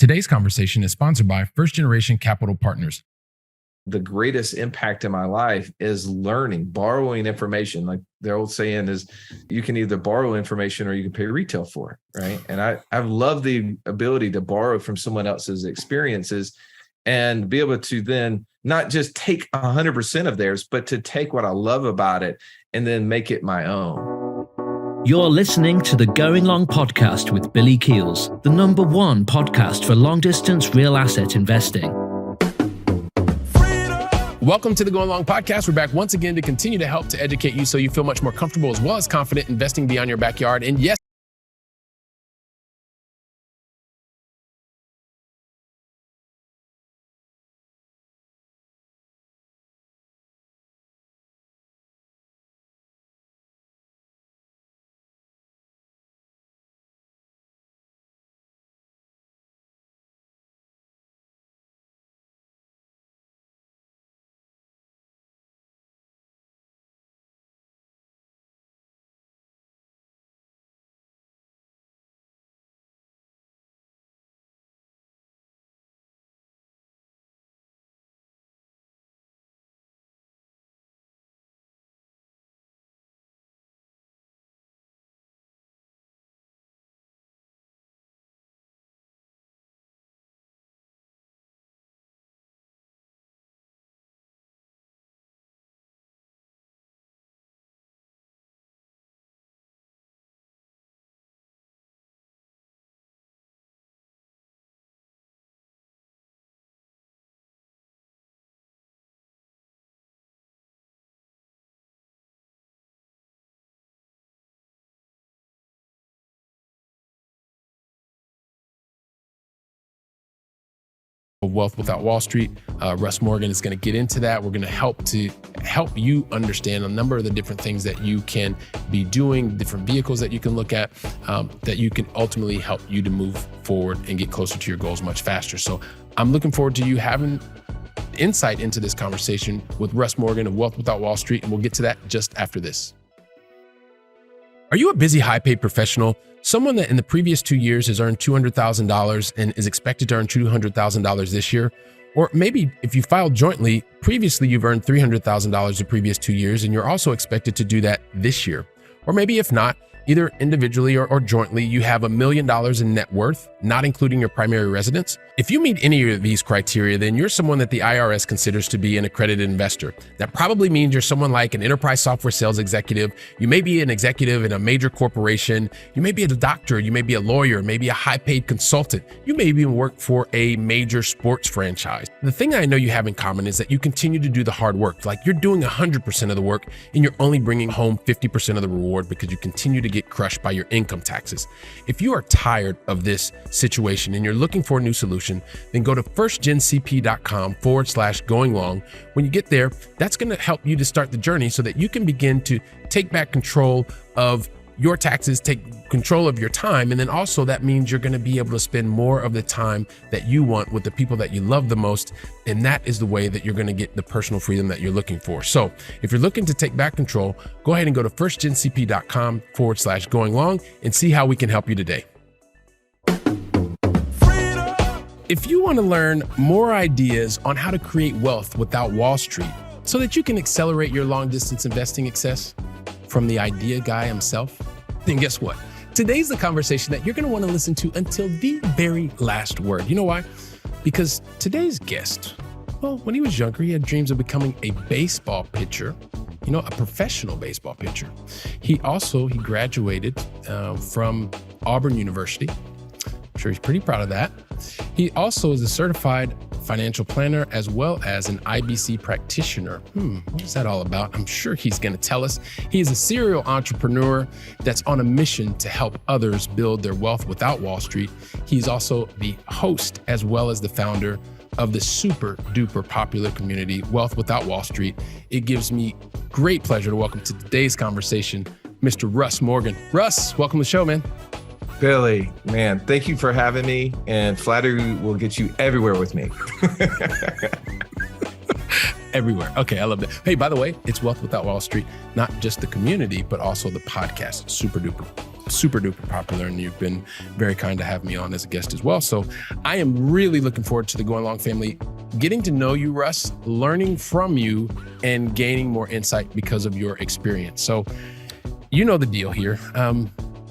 Today's conversation is sponsored by First Generation Capital Partners. The greatest impact in my life is learning, borrowing information. Like the old saying is, you can either borrow information or you can pay retail for it, right? And I've loved the ability to borrow from someone else's experiences and be able to then not just take 100% of theirs, but to take what I love about it and then make it my own. You're listening to the Going Long podcast with Billy Keels, the #1 podcast for long-distance real asset investing. Welcome to the Going Long podcast. We're back once again to continue to help to educate you so you feel much more comfortable as well as confident investing beyond your backyard. And yes, Wealth Without Wall Street. Russ Morgan is going to get into that. We're going to help you understand a number of the different things that you can be doing, different vehicles that you can look at, that you can ultimately help you to move forward and get closer to your goals much faster. So I'm looking forward to you having insight into this conversation with Russ Morgan of Wealth Without Wall Street, and we'll get to that just after this. Are you a busy, high-paid professional? Someone that in the previous 2 years has earned $200,000 and is expected to earn $200,000 this year? Or maybe if you filed jointly, previously you've earned $300,000 the previous 2 years and you're also expected to do that this year. Or maybe if not, either individually or jointly, you have $1 million in net worth, not including your primary residence. If you meet any of these criteria, then you're someone that the IRS considers to be an accredited investor. That probably means you're someone like an enterprise software sales executive. You may be an executive in a major corporation. You may be a doctor. You may be a lawyer, maybe a high-paid consultant. You may even work for a major sports franchise. The thing I know you have in common is that you continue to do the hard work. Like you're doing 100% of the work and you're only bringing home 50% of the reward because you continue to get crushed by your income taxes. If you are tired of this situation and you're looking for a new solution, then go to firstgencp.com/going long. When you get there, that's going to help you to start the journey so that you can begin to take back control of your taxes, take control of your time. And then also that means you're going to be able to spend more of the time that you want with the people that you love the most. And that is the way that you're going to get the personal freedom that you're looking for. So if you're looking to take back control, go ahead and go to firstgencp.com/going long and see how we can help you today. If you want to learn more ideas on how to create wealth without Wall Street so that you can accelerate your long distance investing success from the idea guy himself, then guess what? Today's the conversation that you're going to want to listen to until the very last word. You know why? Because today's guest, well, when he was younger, he had dreams of becoming a baseball pitcher, a professional baseball pitcher. He graduated from Auburn University. I'm sure he's pretty proud of that. He also is a certified financial planner as well as an IBC practitioner. What is that all about? I'm sure he's going to tell us. He is a serial entrepreneur that's on a mission to help others build their wealth without Wall Street. He's also the host as well as the founder of the super duper popular community, Wealth Without Wall Street. It gives me great pleasure to welcome to today's conversation, Mr. Russ Morgan. Russ, welcome to the show, man. Billy, man, thank you for having me, and flattery will get you everywhere with me. Everywhere. Okay, I love that. Hey, by the way, it's Wealth Without Wall Street, not just the community, but also the podcast. Super duper. super duper popular, and you've been very kind to have me on as a guest as well. So I am really looking forward to the Going Long family, getting to know you, Russ, learning from you, and gaining more insight because of your experience. So you know the deal here.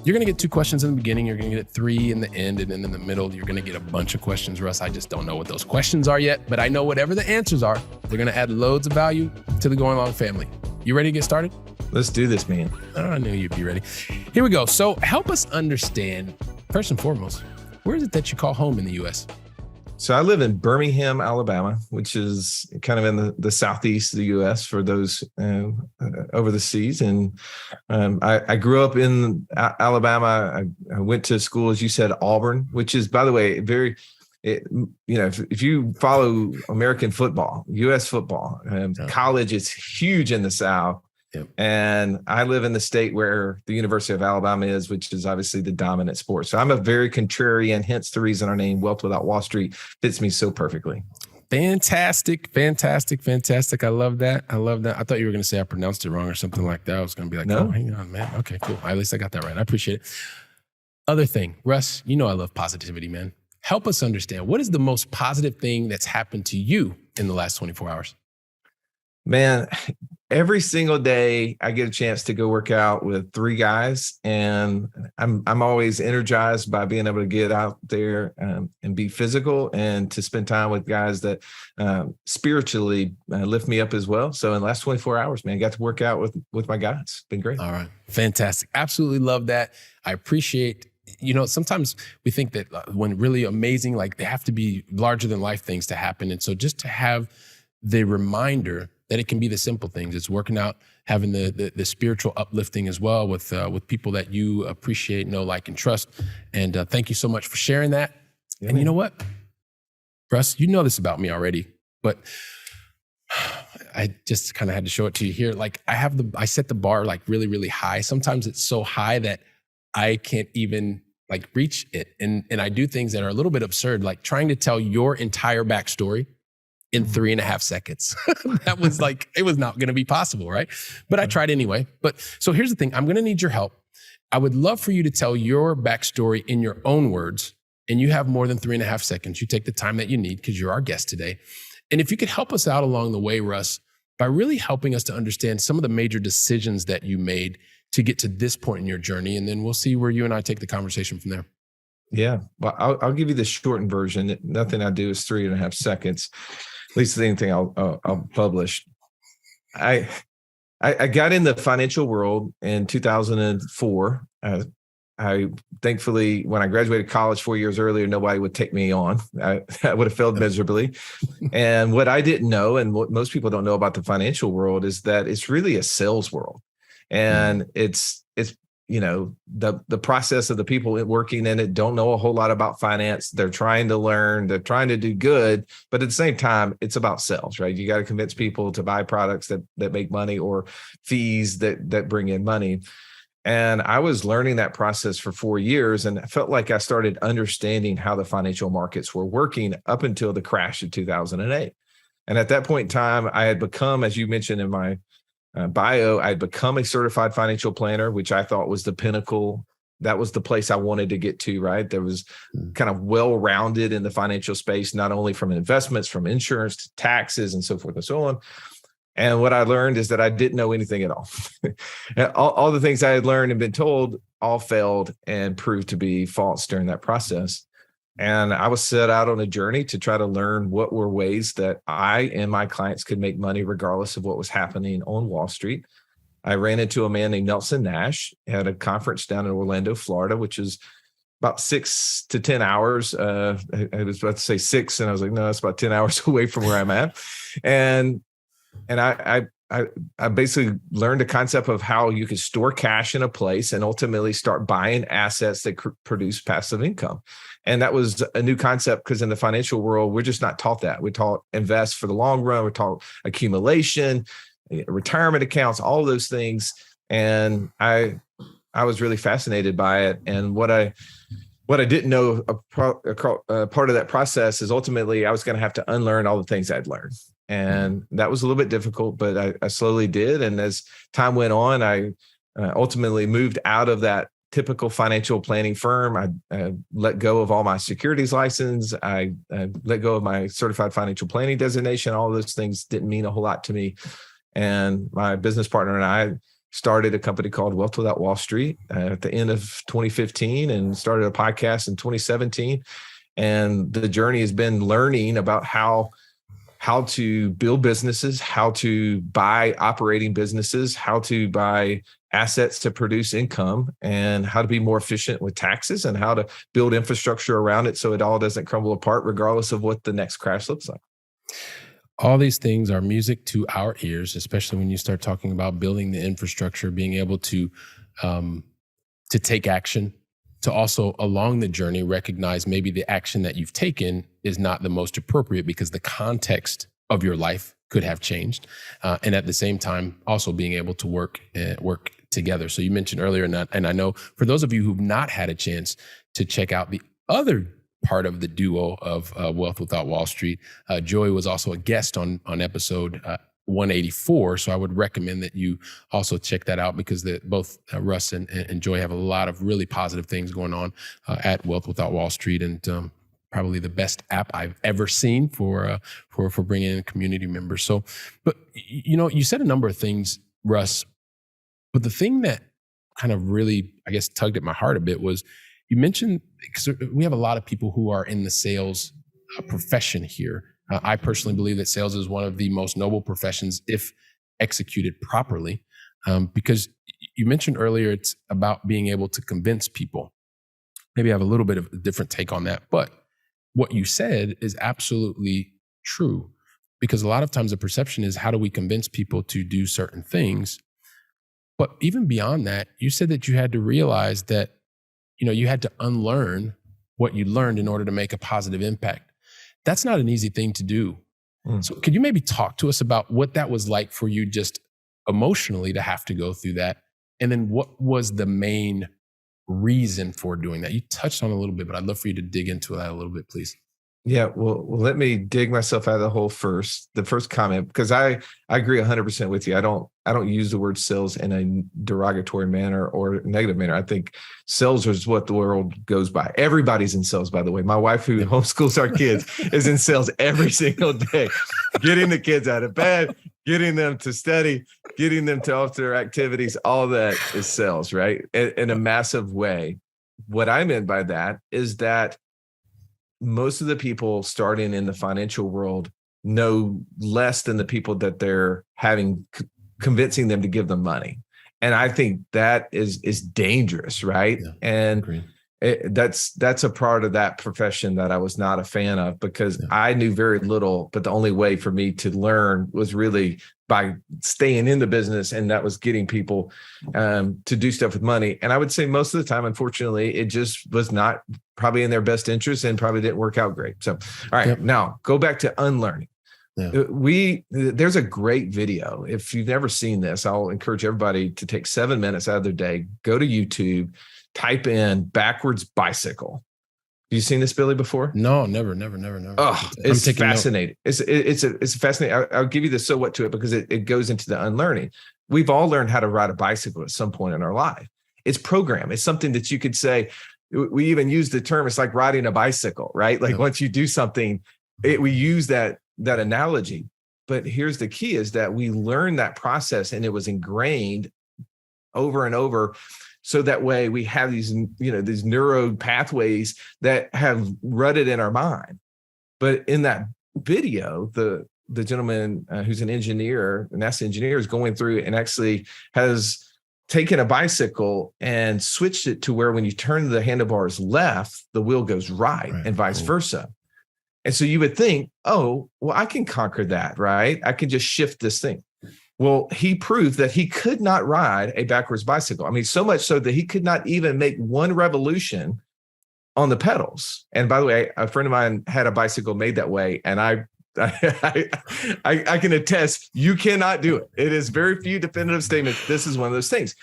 You're going to get 2 questions in the beginning. You're going to get 3 in the end. And then in the middle, you're going to get a bunch of questions, Russ. I just don't know what those questions are yet, but I know whatever the answers are, they're going to add loads of value to the Going Long family. You ready to get started? Let's do this, man. I knew you'd be ready. Here we go. So help us understand, first and foremost, where is it that you call home in the U.S.? So I live in Birmingham, Alabama, which is kind of in the southeast of the U.S. for those over the seas. And I grew up in Alabama. I went to school, as you said, Auburn, which is, by the way, if you follow American football, U.S. football, college is huge in the South. Yep. And I live in the state where the University of Alabama is, which is obviously the dominant sport. So I'm a very contrarian, hence the reason our name, Wealth Without Wall Street, fits me so perfectly. Fantastic. I love that. I thought you were going to say I pronounced it wrong or something like that. I was going to be like, no, hang on, man. Okay, cool. At least I got that right. I appreciate it. Other thing, Russ, you know I love positivity, man. Help us understand, what is the most positive thing that's happened to you in the last 24 hours? Man, every single day I get a chance to go work out with 3 guys, and I'm always energized by being able to get out there and be physical, and to spend time with guys that spiritually lift me up as well. So in the last 24 hours, man, I got to work out with my guys. It's been great. All right. Fantastic. Absolutely love that. I appreciate, sometimes we think that when really amazing, like they have to be larger than life things to happen. And so just to have the reminder that it can be the simple things. It's working out, having the spiritual uplifting as well with people that you appreciate, know, like, and trust. And thank you so much for sharing that. Yeah, and man. You know what, Russ, you know this about me already, but I just kind of had to show it to you here. Like I set the bar like really, really high. Sometimes it's so high that I can't even like reach it. And I do things that are a little bit absurd, like trying to tell your entire backstory in 3.5 seconds. That was like, it was not going to be possible, right? But I tried anyway. But so here's the thing. I'm going to need your help. I would love for you to tell your backstory in your own words. And you have more than 3.5 seconds. You take the time that you need because you're our guest today. And if you could help us out along the way, Russ, by really helping us to understand some of the major decisions that you made to get to this point in your journey. And then we'll see where you and I take the conversation from there. Yeah. Well, I'll give you the shortened version. Nothing I do is 3.5 seconds. At least anything I'll publish. I got in the financial world in 2004. I thankfully, when I graduated college 4 years earlier, nobody would take me on. I would have failed miserably. And what I didn't know, and what most people don't know about the financial world, is that it's really a sales world. And it's the process of the people working in it don't know a whole lot about finance. They're trying to learn, they're trying to do good, but at the same time, it's about sales, right? You got to convince people to buy products that make money, or fees that bring in money. And I was learning that process for 4 years, and I felt like I started understanding how the financial markets were working up until the crash of 2008. And at that point in time, I had become, as you mentioned in my bio, I'd become a certified financial planner, which I thought was the pinnacle. That was the place I wanted to get to, right? There was kind of well-rounded in the financial space, not only from investments, from insurance to taxes and so forth and so on. And what I learned is that I didn't know anything at all. all the things I had learned and been told all failed and proved to be false during that process. And I was set out on a journey to try to learn what were ways that I and my clients could make money regardless of what was happening on Wall Street. I ran into a man named Nelson Nash at a conference down in Orlando, Florida, which is about 6 to 10 hours. I was about to say 6, and I was like, no, it's about 10 hours away from where I'm at. And I basically learned a concept of how you could store cash in a place and ultimately start buying assets that produce passive income. And that was a new concept because in the financial world, we're just not taught that. We're taught invest for the long run. We're taught accumulation, retirement accounts, all of those things. And I was really fascinated by it. And what I didn't know, a part of that process is ultimately I was going to have to unlearn all the things I'd learned. And that was a little bit difficult, but I slowly did. And as time went on, I ultimately moved out of that typical financial planning firm. I let go of all my securities license. I let go of my certified financial planning designation. All those things didn't mean a whole lot to me. And my business partner and I started a company called Wealth Without Wall Street at the end of 2015 and started a podcast in 2017. And the journey has been learning about how to build businesses, how to buy operating businesses, how to buy assets to produce income, and how to be more efficient with taxes, and how to build infrastructure around it so it all doesn't crumble apart regardless of what the next crash looks like. All these things are music to our ears, especially when you start talking about building the infrastructure, being able to take action, to also along the journey recognize maybe the action that you've taken is not the most appropriate because the context of your life could have changed. And at the same time, also being able to work together. So you mentioned earlier, and I know for those of you who've not had a chance to check out the other part of the duo of Wealth Without Wall Street, Joey was also a guest on episode 184. So I would recommend that you also check that out because both Russ and Joey have a lot of really positive things going on at Wealth Without Wall Street, and probably the best app I've ever seen for bringing in community members. So, but you said a number of things, Russ, but the thing that kind of really, I guess, tugged at my heart a bit was you mentioned, because we have a lot of people who are in the sales profession here. I personally believe that sales is one of the most noble professions if executed properly, because you mentioned earlier it's about being able to convince people. Maybe I have a little bit of a different take on that, but what you said is absolutely true, because a lot of times the perception is how do we convince people to do certain things? But even beyond that, you said that you had to realize that you had to unlearn what you learned in order to make a positive impact. That's not an easy thing to do. So could you maybe talk to us about what that was like for you just emotionally to have to go through that? And then what was the main reason for doing that? You touched on it a little bit, but I'd love for you to dig into that a little bit, please. Yeah, well, let me dig myself out of the hole first. The first comment, because I agree 100% with you. I don't use the word sales in a derogatory manner or negative manner. I think sales is what the world goes by. Everybody's in sales, by the way. My wife, who homeschools our kids, is in sales every single day, getting the kids out of bed, getting them to study, getting them to off their activities. All that is sales, right? In a massive way. What I meant by that is that most of the people starting in the financial world know less than the people that they're convincing them to give them money. And I think that is dangerous, right? Yeah, and that's a part of that profession that I was not a fan of, because I knew very little, but the only way for me to learn was really by staying in the business, and that was getting people to do stuff with money. And I would say most of the time, unfortunately, it just was not probably in their best interest and probably didn't work out great. So, all right, Now go back to unlearning. Yeah. There's a great video. If you've never seen this, I'll encourage everybody to take 7 minutes out of their day, go to YouTube, type in backwards bicycle. Have you seen this, Billy, before? No, never. Oh, it's fascinating. It's fascinating. I'll give you the so what to it, because it goes into the unlearning. We've all learned how to ride a bicycle at some point in our life. It's programmed. It's something that you could say. We even use the term, it's like riding a bicycle, right? Like once you do something, we use that analogy. But here's the key, is that we learned that process and it was ingrained over and over. So that way we have these neuro pathways that have rutted in our mind. But in that video, the gentleman who's an engineer, a NASA engineer, is going through and actually has taken a bicycle and switched it to where when you turn the handlebars left, the wheel goes right and vice versa. And so you would think, oh, well, I can conquer that, right? I can just shift this thing. Well, he proved that he could not ride a backwards bicycle. I mean, so much so that he could not even make one revolution on the pedals. And by the way, a friend of mine had a bicycle made that way, and I can attest, you cannot do it. It is very few definitive statements. This is one of those things.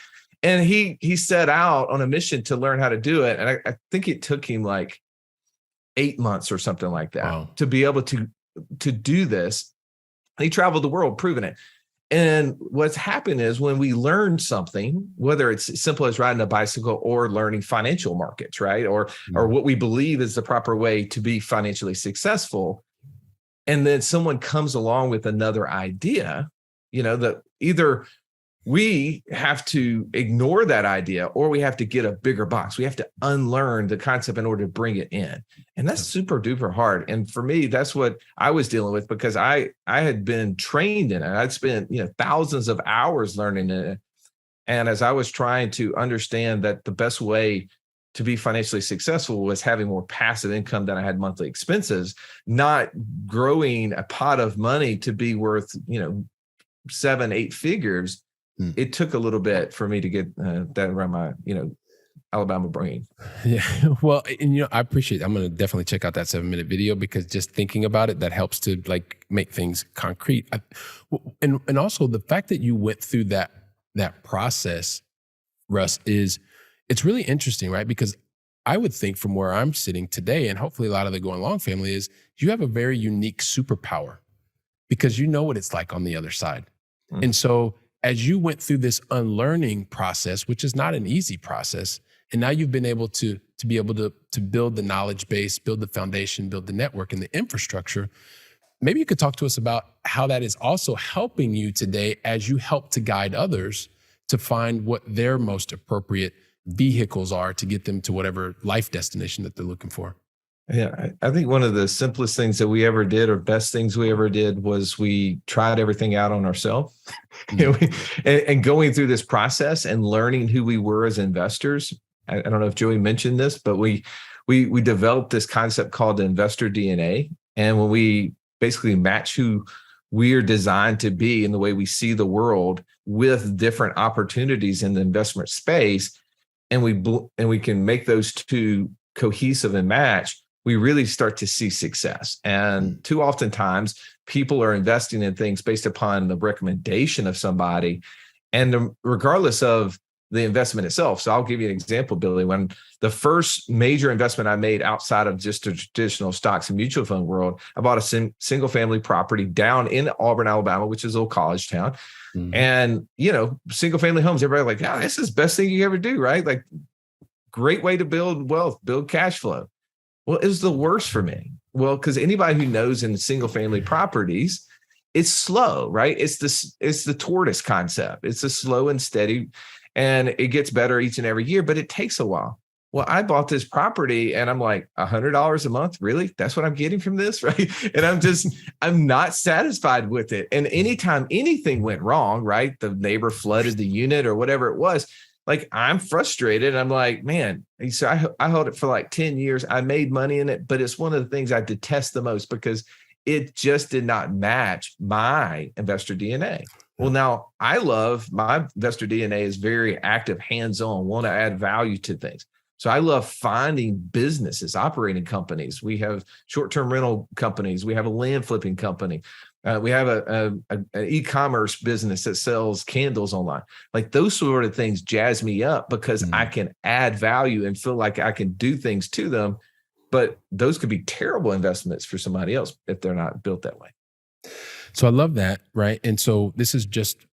And he set out on a mission to learn how to do it. And I think it took him like 8 months or something like that to be able to do this. He traveled the world proving it. And what's happened is when we learn something, whether it's as simple as riding a bicycle or learning financial markets, right? Or what we believe is the proper way to be financially successful. And then someone comes along with another idea, that either we have to ignore that idea or we have to get a bigger box. We have to unlearn the concept in order to bring it in. And that's super duper hard. And for me, that's what I was dealing with, because I had been trained in it. I'd spent, thousands of hours learning it. And as I was trying to understand that the best way to be financially successful was having more passive income than I had monthly expenses, not growing a pot of money to be worth, 7-8 figures. It took a little bit for me to get that around my, Alabama brain. Yeah. Well, and I appreciate it. I'm going to definitely check out that 7-minute video, because just thinking about it, that helps to make things concrete. And also the fact that you went through that process, Russ, it's really interesting, right? Because I would think from where I'm sitting today, and hopefully a lot of the Going Long family, is you have a very unique superpower, because you know what it's like on the other side. Mm. And so as you went through this unlearning process, which is not an easy process, and now you've been able to be able to build the knowledge base, build the foundation, build the network and the infrastructure, maybe you could talk to us about how that is also helping you today as you help to guide others to find what their most appropriate vehicles are to get them to whatever life destination that they're looking for. Yeah, I think one of the simplest things that we ever did, or best things we ever did, was we tried everything out on ourselves. Mm-hmm. And going through this process and learning who we were as investors. I don't know if Joey mentioned this, but we developed this concept called the investor DNA. And when we basically match who we are designed to be in the way we see the world with different opportunities in the investment space, and we can make those two cohesive and match, we really start to see success. And too often times people are investing in things based upon the recommendation of somebody, and regardless of the investment itself. So I'll give you an example, Billy. When the first major investment I made outside of just the traditional stocks and mutual fund world, I bought a single family property down in Auburn, Alabama, which is a little college town. Mm-hmm. And, single family homes, everybody this is the best thing you ever do, right? Like, great way to build wealth, build cash flow. Well, it was the worst for me. Well, because anybody who knows in single family properties, it's slow, right? It's the tortoise concept. It's a slow and steady, and it gets better each and every year, but it takes a while. Well, I bought this property and I'm like, $100 a month? Really? That's what I'm getting from this, right? And I'm not satisfied with it. And anytime anything went wrong, right? The neighbor flooded the unit or whatever it was, I'm frustrated. I'm like, man, so I held it for 10 years. I made money in it, but it's one of the things I detest the most because it just did not match my investor DNA. Well, now I love my investor DNA is very active, hands-on, want to add value to things. So I love finding businesses, operating companies. We have short-term rental companies. We have a land flipping company. We have an e-commerce business that sells candles online. Those sort of things jazz me up because I can add value and feel like I can do things to them. But those could be terrible investments for somebody else if they're not built that way. So I love that, right? And so this is just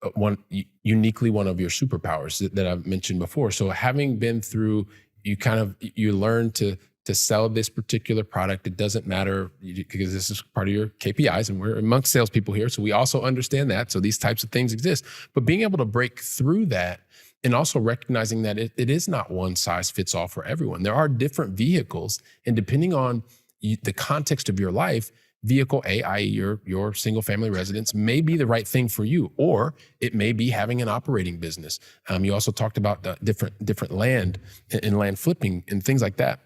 uniquely one of your superpowers that I've mentioned before. So having been through, you learn to sell this particular product. It doesn't matter because this is part of your KPIs, and we're amongst salespeople here, so we also understand that. So these types of things exist, but being able to break through that and also recognizing that it is not one size fits all for everyone. There are different vehicles, and depending on the context of your life, vehicle A, i.e. your single family residence, may be the right thing for you, or it may be having an operating business. You also talked about the different land and land flipping and things like that.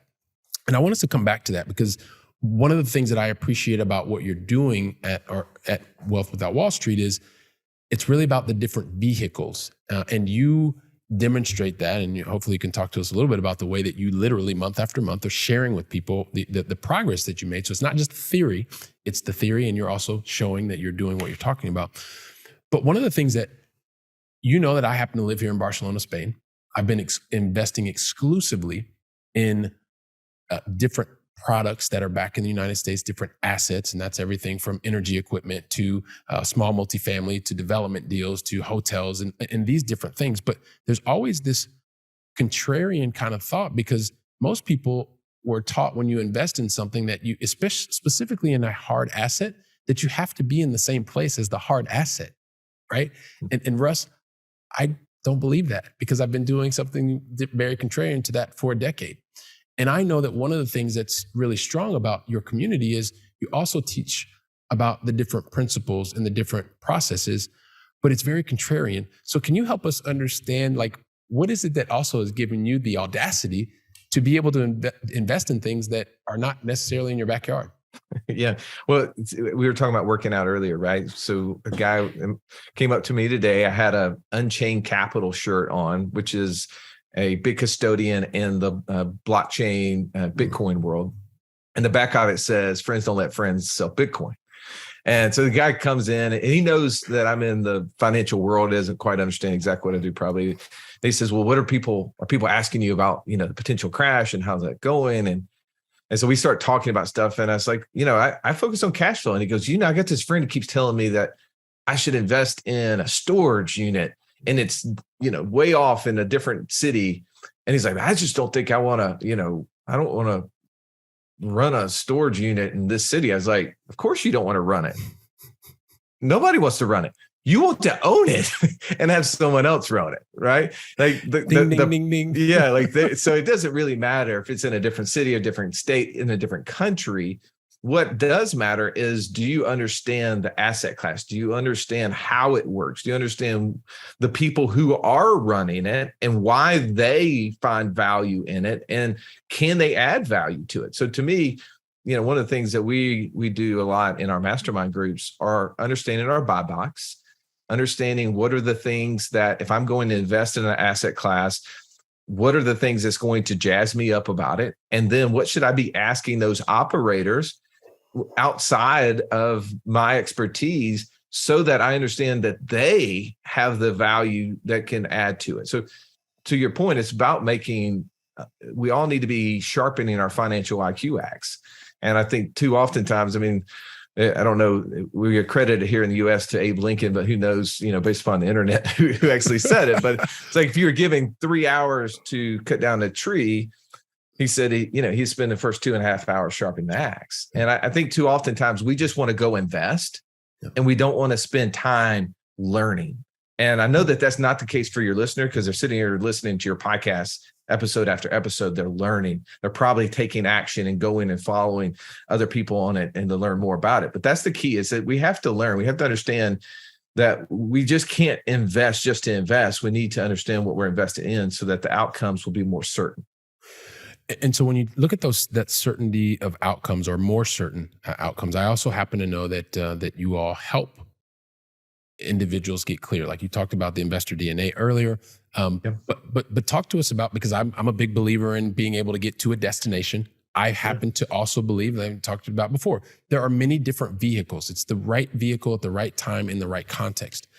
And I want us to come back to that because one of the things that I appreciate about what you're doing at Wealth Without Wall Street is it's really about the different vehicles. And you demonstrate that, and hopefully you can talk to us a little bit about the way that you literally month after month are sharing with people the progress that you made. So it's not just theory, it's the theory, and you're also showing that you're doing what you're talking about. But one of the things that that I happen to live here in Barcelona, Spain. I've been investing exclusively in different products that are back in the United States, different assets. And that's everything from energy equipment to small multifamily to development deals to hotels and these different things. But there's always this contrarian kind of thought, because most people were taught when you invest in something that you, especially specifically in a hard asset, that you have to be in the same place as the hard asset, right? And Russ, I don't believe that, because I've been doing something very contrarian to that for a decade. And I know that one of the things that's really strong about your community is you also teach about the different principles and the different processes, but it's very contrarian. So can you help us understand, like, what is it that also is giving you the audacity to be able to invest in things that are not necessarily in your backyard? Yeah. Well, we were talking about working out earlier, right? So a guy came up to me today. I had a Unchained Capital shirt on, which is a big custodian in the blockchain Bitcoin world. And the back of it says, "Friends don't let friends sell Bitcoin." And so the guy comes in and he knows that I'm in the financial world, doesn't quite understand exactly what I do probably. He says, "Well, are people asking you about, the potential crash and how's that going?" And so we start talking about stuff. And I was like, I focus on cash flow. And he goes, I got this friend who keeps telling me that I should invest in a storage unit, and it's, way off in a different city. And he's like, "I just don't think I want to, I don't want to run a storage unit in this city." I was like, "Of course you don't want to run it. Nobody wants to run it. You want to own it and have someone else run it, right?" Like ding, ding. Yeah, so it doesn't really matter if it's in a different city, a different state, in a different country. What does matter is, do you understand the asset class? Do you understand how it works? Do you understand the people who are running it and why they find value in it? And can they add value to it? So to me, one of the things that we do a lot in our mastermind groups are understanding our buy box, understanding what are the things that, if I'm going to invest in an asset class, what are the things that's going to jazz me up about it? And then what should I be asking those operators outside of my expertise, so that I understand that they have the value that can add to it. So to your point, it's about we all need to be sharpening our financial IQ axe. And I think too oftentimes, I don't know, we are credited here in the US to Abe Lincoln, but who knows, based upon the internet, who actually said it. But it's like, if you were giving 3 hours to cut down a tree, he said he'd spend the first 2.5 hours sharpening the axe. And I think too oftentimes we just want to go invest, and we don't want to spend time learning. And I know that that's not the case for your listener, because they're sitting here listening to your podcast episode after episode. They're learning. They're probably taking action and going and following other people on it and to learn more about it. But that's the key, is that we have to learn. We have to understand that we just can't invest just to invest. We need to understand what we're investing in, so that the outcomes will be more certain. And so when you look at that certainty of outcomes, or more certain outcomes, I also happen to know that you all help individuals get clear. Like you talked about the investor DNA earlier, but talk to us about, because I'm a big believer in being able to get to a destination. I happen to also believe, that I've talked about before, there are many different vehicles. It's the right vehicle at the right time in the right context.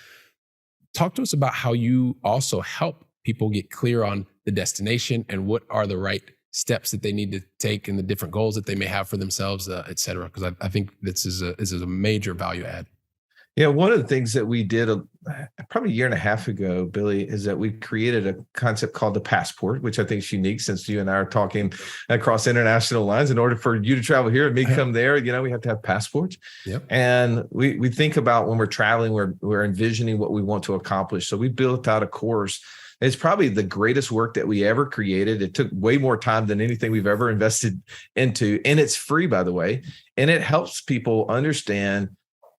Talk to us about how you also help people get clear on the destination and what are the right steps that they need to take and the different goals that they may have for themselves, et cetera. Because I think this is a major value add. Yeah, one of the things that we did probably a year and a half ago, Billy, is that we created a concept called the passport, which I think is unique, since you and I are talking across international lines. In order for you to travel here and me come there, we have to have passports. Yep. And we think about, when we're traveling, we're envisioning what we want to accomplish. So we built out a course. It's probably the greatest work that we ever created. It took way more time than anything we've ever invested into. And it's free, by the way. And it helps people understand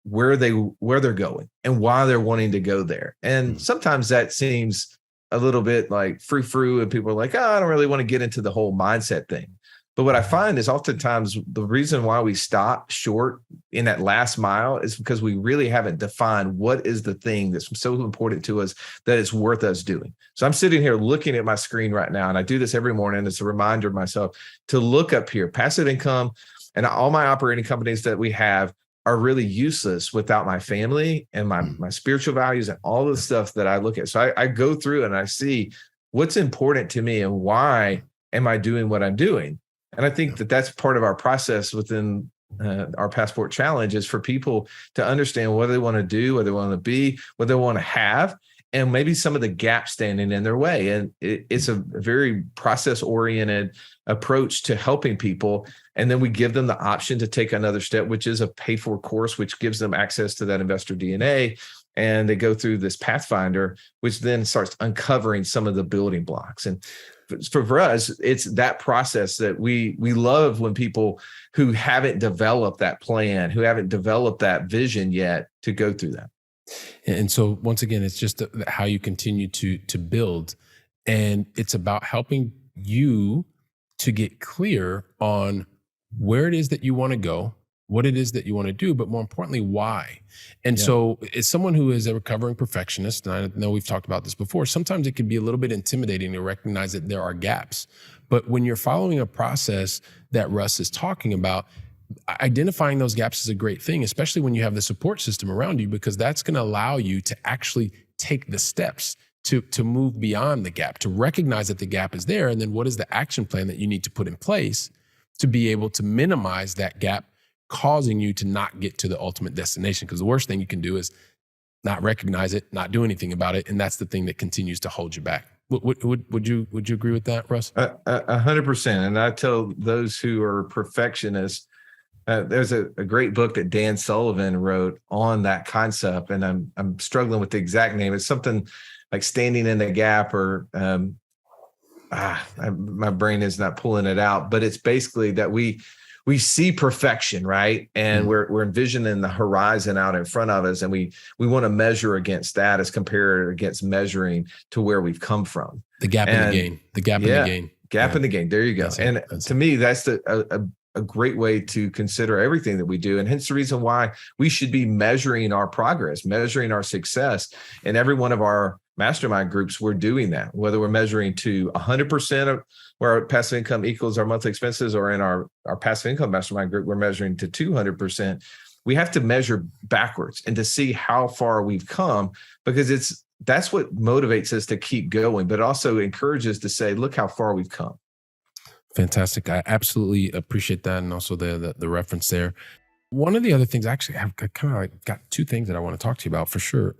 where they're going and why they're wanting to go there. And sometimes that seems a little bit like frou-frou, and people are like, I don't really want to get into the whole mindset thing. But what I find is, oftentimes the reason why we stop short in that last mile is because we really haven't defined what is the thing that's so important to us that it's worth us doing. So I'm sitting here looking at my screen right now, and I do this every morning. It's a reminder of myself to look up here. Passive income and all my operating companies that we have are really useless without my family and my spiritual values and all the stuff that I look at. So I go through and I see what's important to me and why am I doing what I'm doing. And I think that that's part of our process within our Passport Challenge, is for people to understand what they want to do, what they want to be, what they want to have, and maybe some of the gaps standing in their way. And it's a very process-oriented approach to helping people. And then we give them the option to take another step, which is a paid-for course, which gives them access to that investor DNA. And they go through this Pathfinder, which then starts uncovering some of the building blocks. And for us, it's that process that we love, when people who haven't developed that plan, who haven't developed that vision yet, to go through that. And so once again, it's just how you continue to build. And it's about helping you to get clear on where it is that you want to go, what it is that you want to do, but more importantly, why. And so as someone who is a recovering perfectionist, and I know we've talked about this before, sometimes it can be a little bit intimidating to recognize that there are gaps. But when you're following a process that Russ is talking about, identifying those gaps is a great thing, especially when you have the support system around you, because that's going to allow you to actually take the steps to move beyond the gap, to recognize that the gap is there. And then what is the action plan that you need to put in place to be able to minimize that gap, causing you to not get to the ultimate destination? Because the worst thing you can do is not recognize it, not do anything about it. And that's the thing that continues to hold you back. Would you agree with that, Russ? 100%. And I tell those who are perfectionists, there's a great book that Dan Sullivan wrote on that concept, and I'm struggling with the exact name. It's something like Standing in the Gap, or my brain is not pulling it out. But it's basically that we see perfection, right? And we're envisioning the horizon out in front of us, and we want to measure against that as compared against measuring to where we've come from. The gap in the gain. The gap in the gain. Gap in the gain. There you go. To me, that's a great way to consider everything that we do. And hence the reason why we should be measuring our progress, measuring our success. In every one of our mastermind groups, we're doing that, whether we're measuring to 100% of where our passive income equals our monthly expenses, or in our passive income mastermind group, we're measuring to 200%. We have to measure backwards and to see how far we've come, because that's what motivates us to keep going, but also encourages to say, look how far we've come. Fantastic. I absolutely appreciate that. And also the reference there. One of the other things, actually, I've kind of like got two things that I want to talk to you about for sure.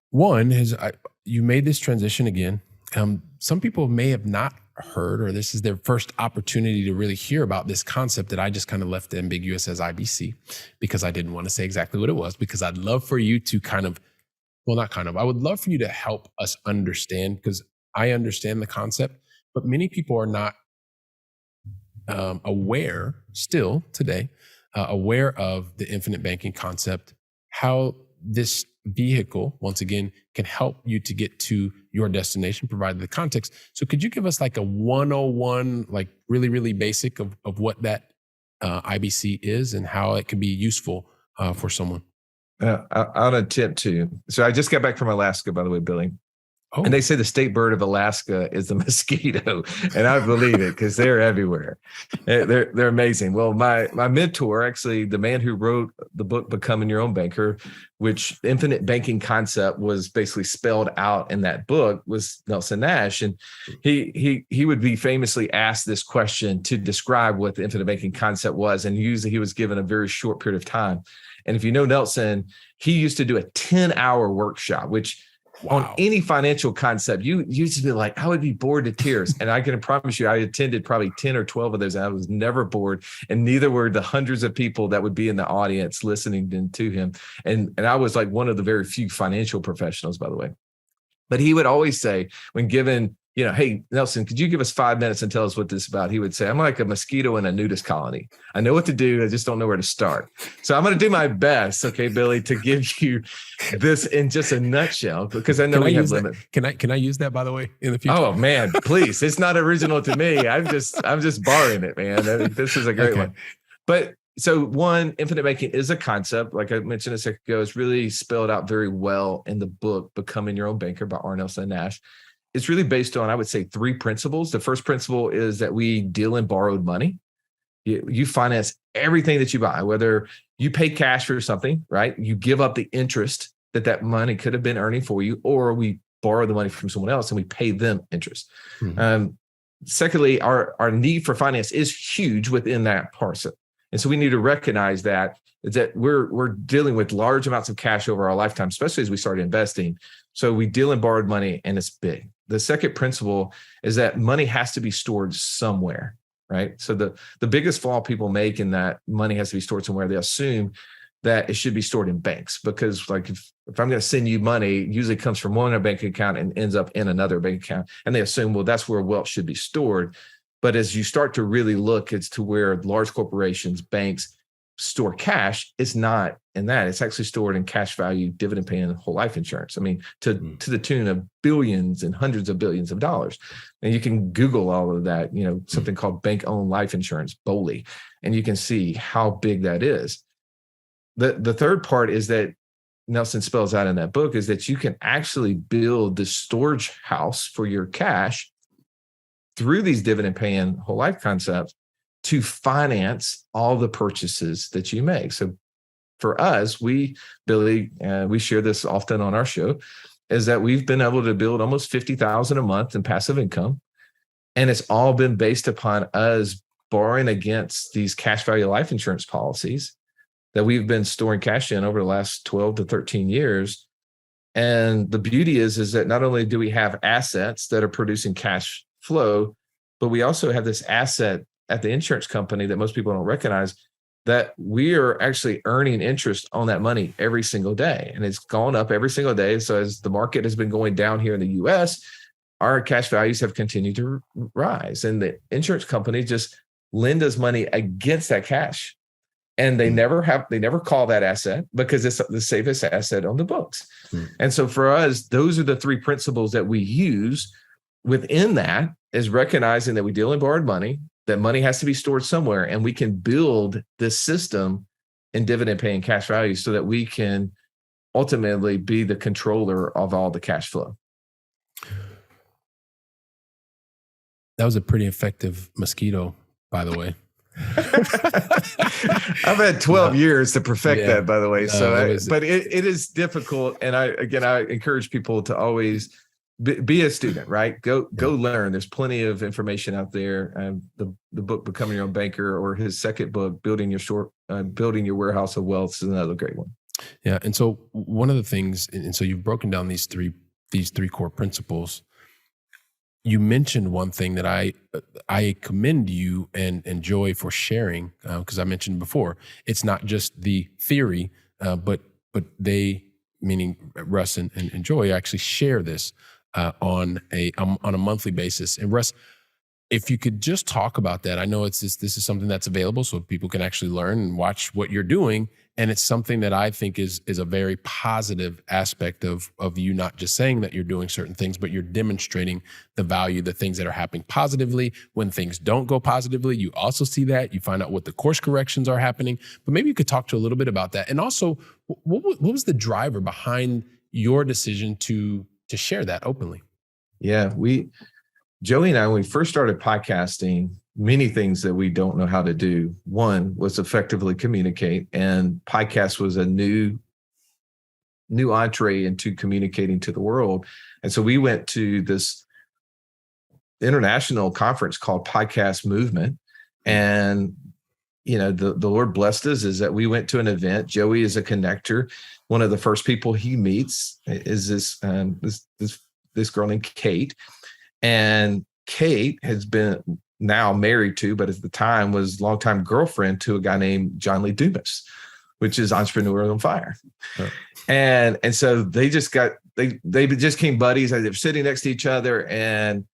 One is you made this transition again. Some people may have not heard, or this is their first opportunity to really hear about this concept that I just kind of left ambiguous as IBC, because I didn't want to say exactly what it was, because I'd love for you to I would love for you to help us understand, because I understand the concept, but many people are not aware still today, aware of the infinite banking concept, how this vehicle, once again, can help you to get to your destination, provided the context. So could you give us like a 101, like really, really basic of what that IBC is and how it can be useful for someone? I'll attempt to. So I just got back from Alaska, by the way, Billy. Oh. And they say the state bird of Alaska is the mosquito, and I believe it, because they're everywhere. They're amazing. Well, my mentor, actually, the man who wrote the book Becoming Your Own Banker, which infinite banking concept was basically spelled out in that book, was Nelson Nash, and he would be famously asked this question to describe what the infinite banking concept was, and usually he was given a very short period of time. And if you know Nelson, he used to do a 10-hour workshop, which on any financial concept, you used to be like, I would be bored to tears. And I can promise you, I attended probably 10 or 12 of those, and I was never bored. And neither were the hundreds of people that would be in the audience listening to him. And I was like one of the very few financial professionals, by the way. But he would always say, when given, hey, Nelson, could you give us 5 minutes and tell us what this is about? He would say, I'm like a mosquito in a nudist colony. I know what to do. I just don't know where to start. So I'm going to do my best, okay, Billy, to give you this in just a nutshell, because I know we have limits. Can I use that, by the way, in the future? Oh man, please. It's not original to me. I'm just borrowing it, man. This is a great one. But so one, infinite banking is a concept, like I mentioned a second ago, it's really spelled out very well in the book, Becoming Your Own Banker by R. Nelson Nash. It's really based on, I would say, 3 principles. The first principle is that we deal in borrowed money. You finance everything that you buy, whether you pay cash for something, right? You give up the interest that money could have been earning for you, or we borrow the money from someone else and we pay them interest. Mm-hmm. secondly, our need for finance is huge within that parcel. And so we need to recognize that we're dealing with large amounts of cash over our lifetime, especially as we start investing. So we deal in borrowed money, and it's big. The second principle is that money has to be stored somewhere, right? So the biggest flaw people make in that money has to be stored somewhere, they assume that it should be stored in banks, because like if I'm going to send you money, it usually comes from one bank account and ends up in another bank account. And they assume, well, that's where wealth should be stored. But as you start to really look as to where large corporations, banks store cash, it's not in that. It's actually stored in cash value, dividend paying, whole life insurance. I mean, to the tune of billions and hundreds of billions of dollars. And you can Google all of that, something called bank-owned life insurance, BOLI, and you can see how big that is. The third part is that Nelson spells out in that book is that you can actually build the storage house for your cash through these dividend paying whole life concepts to finance all the purchases that you make. So for us, Billy, we share this often on our show, is that we've been able to build almost $50,000 a month in passive income. And it's all been based upon us borrowing against these cash value life insurance policies that we've been storing cash in over the last 12 to 13 years. And the beauty is that not only do we have assets that are producing cash flow, but we also have this asset at the insurance company that most people don't recognize, that we are actually earning interest on that money every single day. And it's gone up every single day. So as the market has been going down here in the US, our cash values have continued to rise. And the insurance company just lend us money against that cash. And they never call that asset because it's the safest asset on the books. And so for us, those are the three principles that we use. Within that is recognizing that we deal in borrowed money, that money has to be stored somewhere, and we can build this system in dividend paying cash value so that we can ultimately be the controller of all the cash flow. That was a pretty effective mosquito, by the way. I've had 12 years to perfect that, by the way. But it is difficult. And I encourage people to always be a student, right? Go learn. There's plenty of information out there. The book, Becoming Your Own Banker, or his second book, Building Your Warehouse of Wealth, is another great one. Yeah. And so one of the things, and so you've broken down these three core principles. You mentioned one thing that I commend you and Joey for sharing, because I mentioned before, it's not just the theory, but they, meaning Russ and Joey, actually share this on a monthly basis. And Russ, if you could just talk about that. I know this is something that's available so people can actually learn and watch what you're doing. And it's something that I think is a very positive aspect of you not just saying that you're doing certain things, but you're demonstrating the value, the things that are happening positively. When things don't go positively, you also see that. You find out what the course corrections are happening. But maybe you could talk to a little bit about that. And also, what was the driver behind your decision to share that openly? Yeah, Joey and I, when we first started podcasting, many things that we don't know how to do. One was effectively communicate, and podcast was a new entree into communicating to the world. And so we went to this international conference called Podcast Movement. And, the Lord blessed us is that we went to an event. Joey is a connector. One of the first people he meets is this girl named Kate. And Kate has been now married to, but at the time was longtime girlfriend to a guy named John Lee Dumas, which is Entrepreneur on Fire. Oh. And so they just became buddies. They were sitting next to each other. And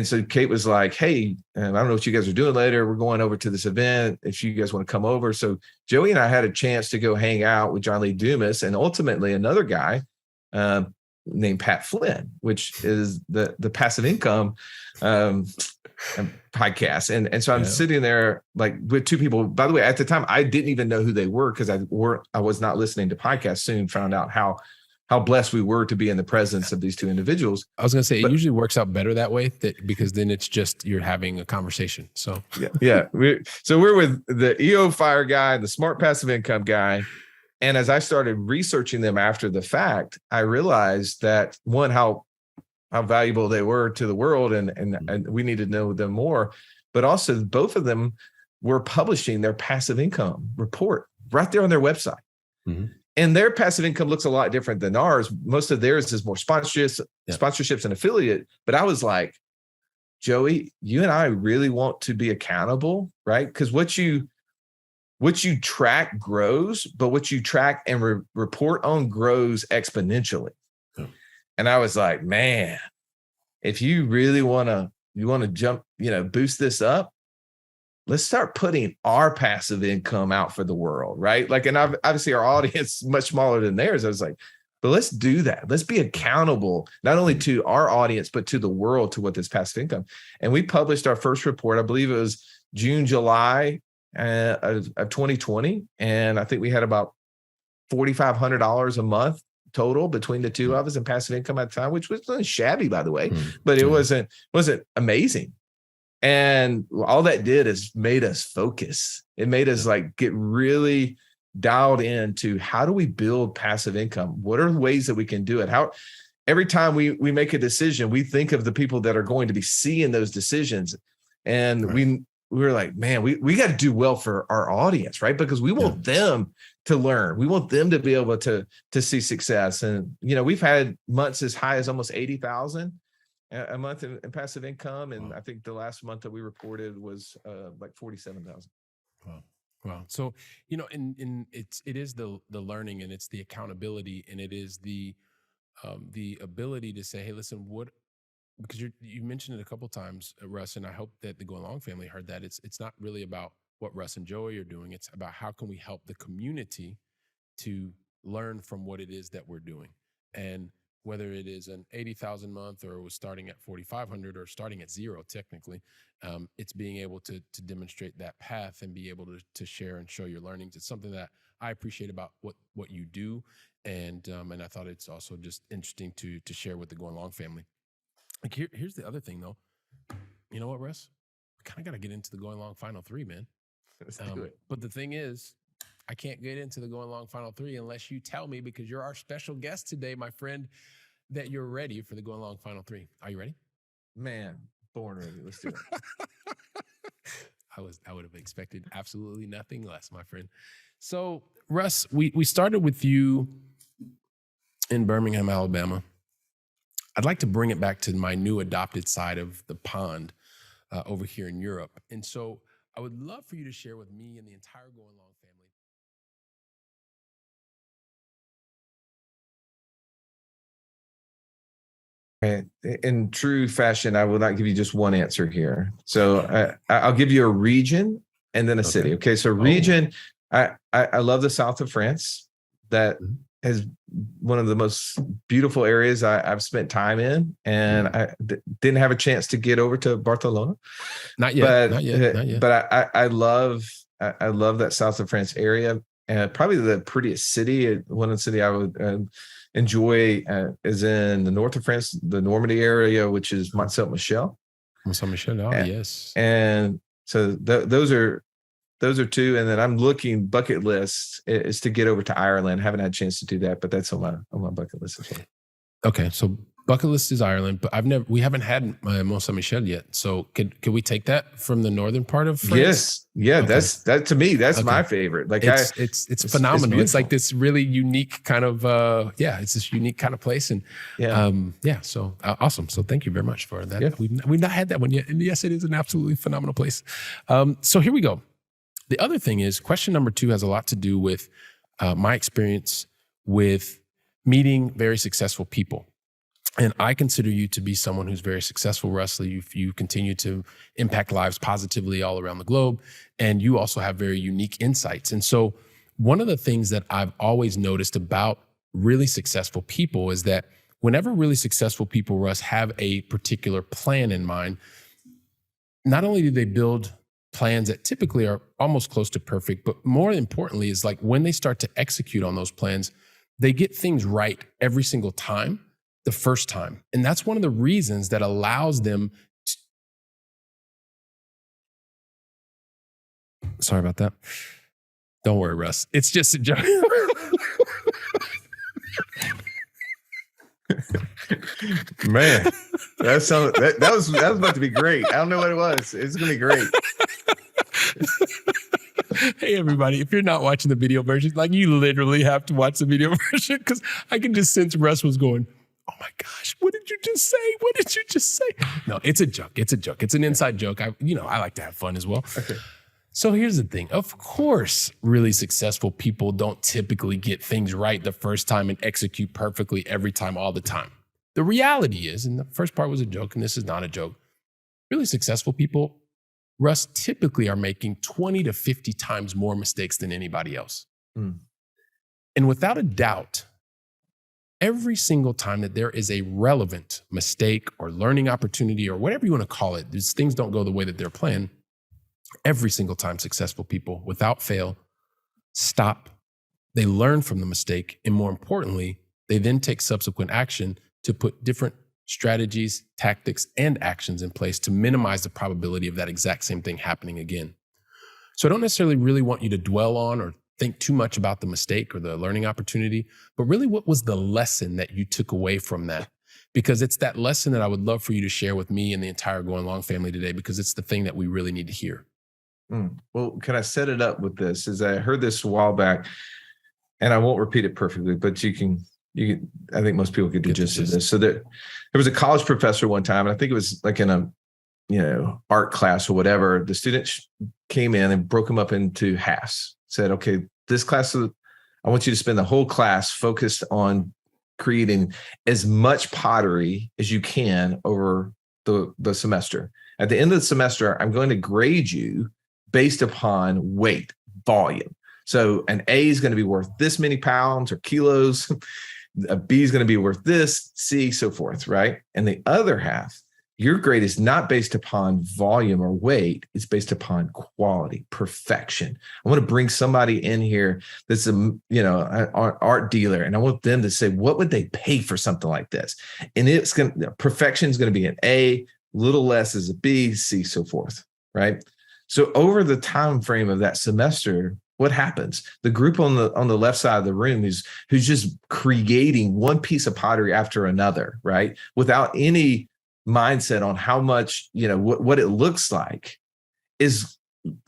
so Kate was like, hey, I don't know what you guys are doing later. We're going over to this event if you guys want to come over. So Joey and I had a chance to go hang out with John Lee Dumas and ultimately another guy named Pat Flynn, which is the passive income podcast. And so I'm sitting there like with two people. By the way, at the time, I didn't even know who they were because I was not listening to podcasts. Soon found out how blessed we were to be in the presence of these two individuals. I was going to say, it usually works out better that way, because then it's just you're having a conversation. So yeah. We're with the EO Fire guy, the smart passive income guy. And as I started researching them after the fact, I realized that one, how how valuable they were to the world, and we need to know them more. But also, both of them were publishing their passive income report right there on their website. Mm-hmm. And their passive income looks a lot different than ours. Most of theirs is more sponsorships and affiliate. But I was like, Joey, you and I really want to be accountable, right? Because what you track grows, but what you track and report on grows exponentially. Yeah. And I was like, man, if you really want to jump, boost this up, let's start putting our passive income out for the world, right? Like, and obviously our audience is much smaller than theirs. I was like, but let's do that. Let's be accountable, not only to our audience, but to the world, to what this passive income. And we published our first report, I believe it was June, July of 2020. And I think we had about $4,500 a month total between the two of us in passive income at the time, which wasn't shabby, by the way, but it wasn't amazing. And all that did is made us focus. It made us like get really dialed into how do we build passive income? What are the ways that we can do it? How every time we make a decision, we think of the people that are going to be seeing those decisions. And we were like, man, we got to do well for our audience, right? Because we want them to learn. We want them to be able to see success. And, we've had months as high as almost 80,000 a month in passive income. And I think the last month that we reported was like 47,000. Wow. So, it is the learning, and it's the accountability, and it is the ability to say, hey, listen, because you mentioned it a couple of times, Russ, and I hope that the Going Long family heard that it's not really about what Russ and Joey are doing. It's about how can we help the community to learn from what it is that we're doing. And whether it is an 80,000 a month, or it was starting at 4,500, or starting at zero, technically, it's being able to demonstrate that path and be able to share and show your learnings. It's something that I appreciate about what you do, and I thought it's also just interesting to share with the Going Long family. Like here's the other thing, though. You know what, Russ? We kind of got to get into the Going Long Final 3, man. Let's do it. But the thing is, I can't get into the Going Long Final 3 unless you tell me, because you're our special guest today, my friend, that you're ready for the Going Long Final 3. Are you ready? Man, born ready. Let's do it. I would have expected absolutely nothing less, my friend. So, Russ, we started with you in Birmingham, Alabama. I'd like to bring it back to my new adopted side of the pond over here in Europe. And so I would love for you to share with me and the entire Going Long family. In true fashion, I will not give you just one answer here. So I'll give you a region and then a city. Okay, so region, I love the south of France. That is one of the most beautiful areas I've spent time in, and I didn't have a chance to get over to Barcelona. Not yet. But I love that south of France area, and probably the prettiest city. One of the city I would enjoy is in the north of France, the Normandy area, which is Mont-Saint-Michel. Mont-Saint-Michel, yes. And so those are two. And then I'm looking bucket list is to get over to Ireland. Haven't had a chance to do that, but that's on my bucket list as well. Okay, so bucket list is Ireland, but we haven't had Mont-Saint-Michel yet. So could we take that from the northern part of France? Yes, yeah, okay. That's to me, that's my favorite. Like it's phenomenal. It's like this really unique kind of it's this unique kind of place, and so awesome. So thank you very much for that. Yeah. We've not had that one yet, and yes, it is an absolutely phenomenal place. So here we go. The other thing is, question number 2 has a lot to do with my experience with meeting very successful people. And I consider you to be someone who's very successful, Russ. You continue to impact lives positively all around the globe. And you also have very unique insights. And so one of the things that I've always noticed about really successful people is that whenever really successful people, Russ, have a particular plan in mind, not only do they build plans that typically are almost close to perfect, but more importantly is like when they start to execute on those plans, they get things right every single time, the first time. And that's one of the reasons that allows them to... Sorry about that. Don't worry, Russ. It's just a joke. Man. That was about to be great. I don't know what it was. It's gonna be great. Hey, everybody, if you're not watching the video version, like you literally have to watch the video version because I can just sense Russ was going, oh my gosh, what did you just say? What did you just say? No, it's a joke. It's a joke. It's an inside joke. I like to have fun as well. Okay. So here's the thing. Of course, really successful people don't typically get things right the first time and execute perfectly every time, all the time. The reality is, and the first part was a joke, and this is not a joke, really successful people, Russ, typically are making 20 to 50 times more mistakes than anybody else. Mm. And without a doubt, every single time that there is a relevant mistake or learning opportunity or whatever you want to call it, these things don't go the way that they're planned. Every single time successful people, without fail, stop. They learn from the mistake. And more importantly, they then take subsequent action to put different strategies, tactics, and actions in place to minimize the probability of that exact same thing happening again. So I don't necessarily really want you to dwell on or think too much about the mistake or the learning opportunity, but really what was the lesson that you took away from that? Because it's that lesson that I would love for you to share with me and the entire Going Long family today, because it's the thing that we really need to hear. Well, can I set it up with this? Is I heard this a while back, and I won't repeat it perfectly, but you can, I think most people get the gist of this. So there was a college professor one time, and I think it was like in a, art class or whatever. The students came in and broke them up into halves. Said, okay, this class, I want you to spend the whole class focused on creating as much pottery as you can over the semester. At the end of the semester, I'm going to grade you based upon weight, volume. So an A is going to be worth this many pounds or kilos. A B is going to be worth this, C, so forth, right? And the other half, your grade is not based upon volume or weight. It's based upon quality, perfection. I want to bring somebody in here that's an art dealer, and I want them to say, what would they pay for something like this? And perfection is going to be an A, little less is a B, C, so forth, right? So over the time frame of that semester, what happens? The group on the left side of the room who's just creating one piece of pottery after another, right? Without any mindset on how much, what it looks like, is,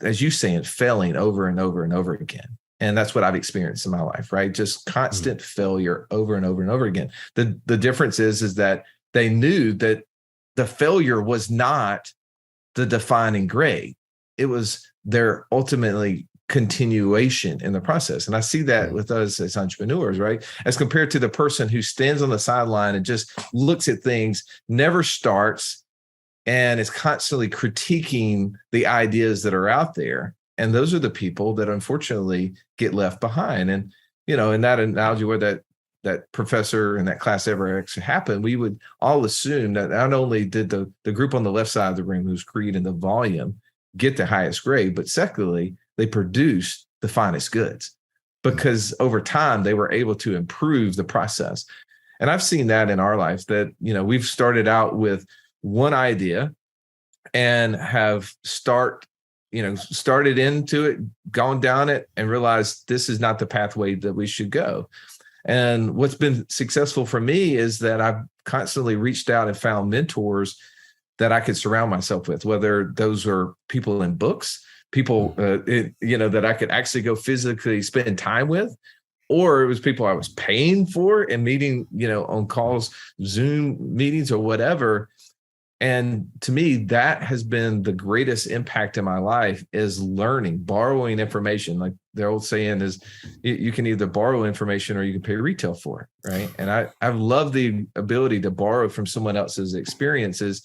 as you saying, failing over and over and over again. And that's what I've experienced in my life, right? Just constant failure over and over and over again. The difference is that they knew that the failure was not the defining grade. It was their ultimately continuation in the process. And I see that with us as entrepreneurs, right? As compared to the person who stands on the sideline and just looks at things, never starts, and is constantly critiquing the ideas that are out there. And those are the people that unfortunately get left behind. And, in that analogy where that professor and that class ever actually happened, we would all assume that not only did the group on the left side of the room who's creating the volume get the highest grade, but secondly, they produced the finest goods, because over time they were able to improve the process. And I've seen that in our life, that, we've started out with one idea and have started into it, gone down it, and realized this is not the pathway that we should go. And what's been successful for me is that I've constantly reached out and found mentors that I could surround myself with, whether those are people in books, people, that I could actually go physically spend time with, or it was people I was paying for and meeting, on calls, Zoom meetings or whatever. And to me, that has been the greatest impact in my life, is learning, borrowing information. Like the old saying is, you can either borrow information or you can pay retail for it, right? And I love the ability to borrow from someone else's experiences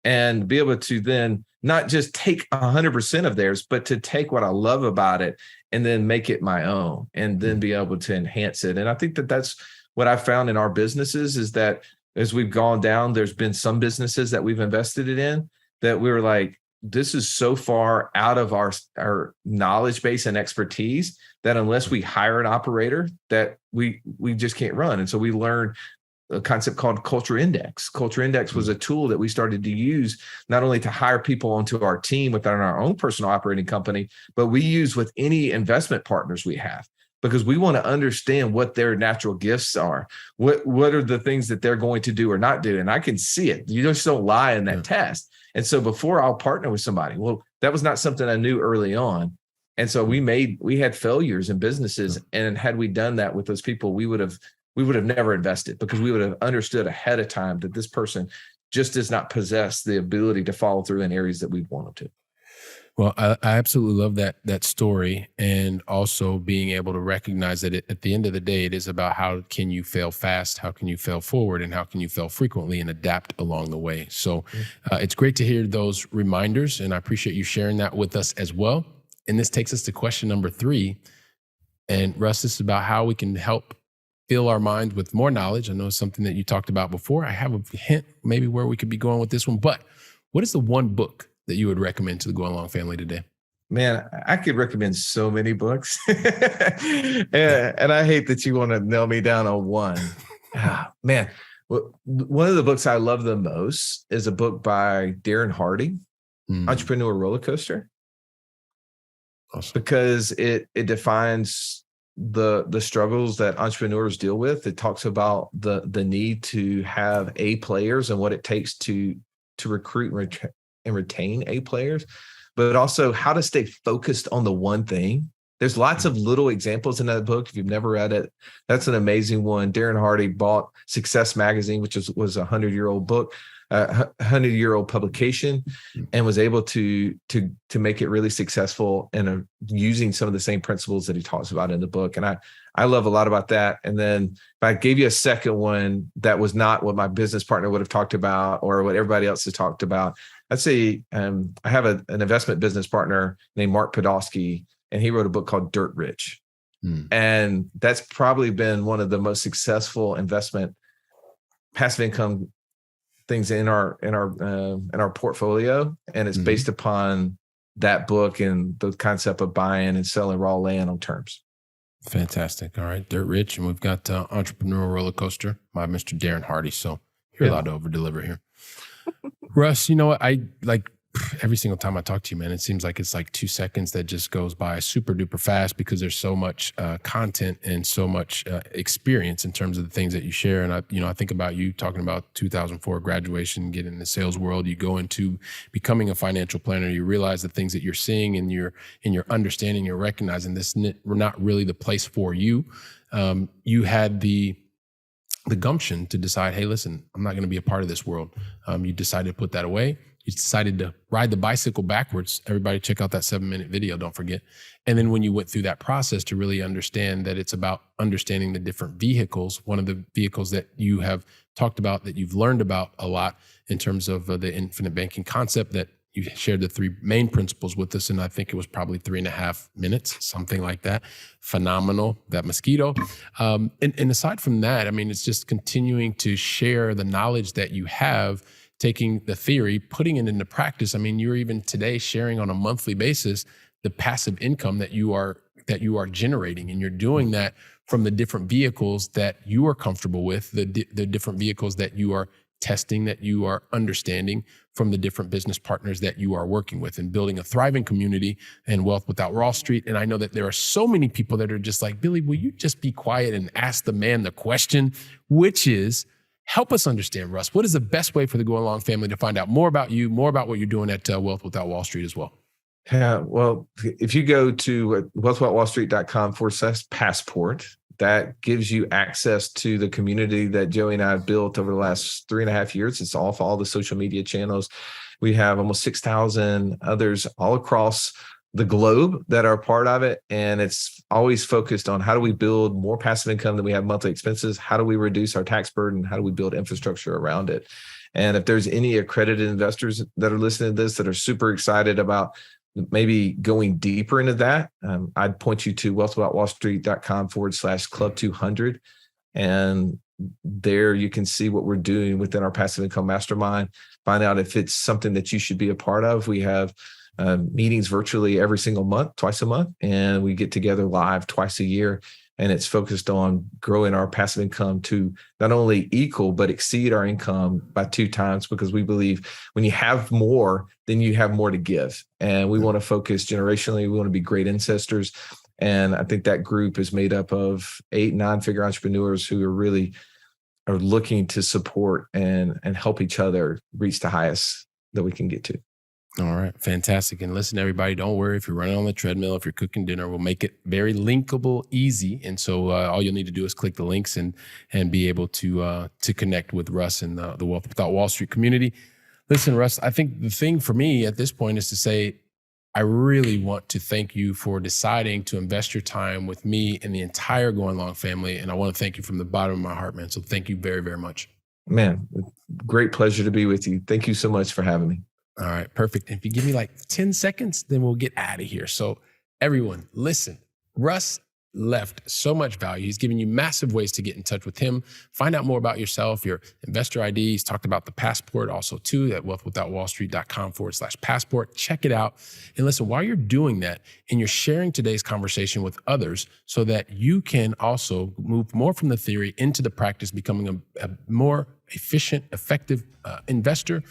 and be able to then not just take 100% of theirs, but to take what I love about it and then make it my own, and then be able to enhance it. And I think that that's what I found in our businesses, is that as we've gone down, there's been some businesses that we've invested in that we were like, this is so far out of our knowledge base and expertise that unless we hire an operator, that we just can't run. And so we learned a concept called Culture Index. Culture Index was a tool that we started to use not only to hire people onto our team within our own personal operating company, but we use with any investment partners we have. because we want to understand what their natural gifts are. What are the things that they're going to do or not do? And I can see it. You just don't lie in that test. And so before I'll partner with somebody, well, that was not something I knew early on. And so we had failures in businesses. And had we done that with those people, we would have never invested, because we would have understood ahead of time that this person just does not possess the ability to follow through in areas that we want them to. Well, I absolutely love that story, and also being able to recognize that at the end of the day, it is about how can you fail fast, how can you fail forward, and how can you fail frequently and adapt along the way. So it's great to hear those reminders, and I appreciate you sharing that with us as well. And this takes us to question number 3. And Russ, this is about how we can help fill our minds with more knowledge. I know it's something that you talked about before. I have a hint maybe where we could be going with this one, but what is the one book that you would recommend to the Going Along family today? Man, I could recommend so many books. and I hate that you want to nail me down on one. Man, one of the books I love the most is a book by Darren Hardy, Entrepreneur Roller Coaster. Awesome. Because it defines the struggles that entrepreneurs deal with. It talks about the need to have A players and what it takes to recruit and retain A players, but also how to stay focused on the one thing. There's lots of little examples in that book. If you've never read it, that's an amazing one. Darren Hardy bought Success Magazine, which was a 100-year-old book, 100-year-old publication, and was able to make it really successful and using some of the same principles that he talks about in the book. And I love a lot about that. And then if I gave you a second one that was not what my business partner would have talked about or what everybody else has talked about, I'd say I have an investment business partner named Mark Podolsky, and he wrote a book called Dirt Rich. And that's probably been one of the most successful investment passive income things in our portfolio. And it's based upon that book and the concept of buying and selling raw land on terms. Fantastic. All right. Dirt Rich. And we've got Entrepreneur Roller Coaster by Mr. Darren Hardy. So you're allowed to over deliver here. Russ, you know what? I like every single time I talk to you, man, it seems like it's like 2 seconds that just goes by super duper fast, because there's so much content and so much experience in terms of the things that you share. And I think about you talking about 2004 graduation, getting in the sales world. You go into becoming a financial planner. You realize the things that you're seeing and you're understanding, you're recognizing this not really the place for you. You had the gumption to decide, hey, listen, I'm not going to be a part of this world. You decided to put that away. You decided to ride the bicycle backwards. Everybody check out that 7-minute video, don't forget. And then when you went through that process to really understand that it's about understanding the different vehicles, one of the vehicles that you have talked about, that you've learned about a lot in terms of the infinite banking concept, that you shared the 3 main principles with us, and I think it was probably 3.5 minutes, something like that. Phenomenal, that mosquito. And aside from that, I mean, it's just continuing to share the knowledge that you have, taking the theory, putting it into practice. I mean, you're even today sharing on a monthly basis the passive income that you are generating, and you're doing that from the different vehicles that you are comfortable with, the different vehicles that you are testing, that you are understanding from the different business partners that you are working with, and building a thriving community and Wealth Without Wall Street. And I know that there are so many people that are just like, Billy, will you just be quiet and ask the man the question, which is, help us understand, Russ, what is the best way for the Going Along family to find out more about you, more about what you're doing at Wealth Without Wall Street as well? Yeah, well, if you go to wealthwithoutwallstreet.com/passport, that gives you access to the community that Joey and I have built over the last 3.5 years. It's off all the social media channels. We have almost 6,000 others all across the globe that are part of it. And it's always focused on how do we build more passive income than we have monthly expenses? How do we reduce our tax burden? How do we build infrastructure around it? And if there's any accredited investors that are listening to this that are super excited about maybe going deeper into that, I'd point you to wealthwithoutwallstreet.com/club200. And there you can see what we're doing within our passive income mastermind. Find out if it's something that you should be a part of. We have meetings virtually every single month, twice a month, and we get together live twice a year. And it's focused on growing our passive income to not only equal, but exceed our income by 2 times, because we believe when you have more, then you have more to give. And we want to focus generationally. We want to be great ancestors. And I think that group is made up of 8, 9-figure entrepreneurs who are looking to support and help each other reach the highest that we can get to. All right. Fantastic. And listen, everybody, don't worry if you're running on the treadmill, if you're cooking dinner, we'll make it very linkable, easy. And so all you'll need to do is click the links and be able to connect with Russ and the Wealth Without Wall Street community. Listen, Russ, I think the thing for me at this point is to say, I really want to thank you for deciding to invest your time with me and the entire Going Long family. And I want to thank you from the bottom of my heart, man. So thank you very, very much. Man, great pleasure to be with you. Thank you so much for having me. All right, perfect. If you give me like 10 seconds, then we'll get out of here. So everyone, listen, Russ left so much value. He's giving you massive ways to get in touch with him. Find out more about yourself, your investor ID. He's talked about the passport also too at wealthwithoutwallstreet.com/passport. Check it out. And listen, while you're doing that and you're sharing today's conversation with others so that you can also move more from the theory into the practice, becoming a more efficient, effective investor,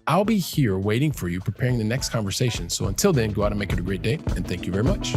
I'll be here waiting for you, preparing the next conversation. So until then, go out and make it a great day. And thank you very much.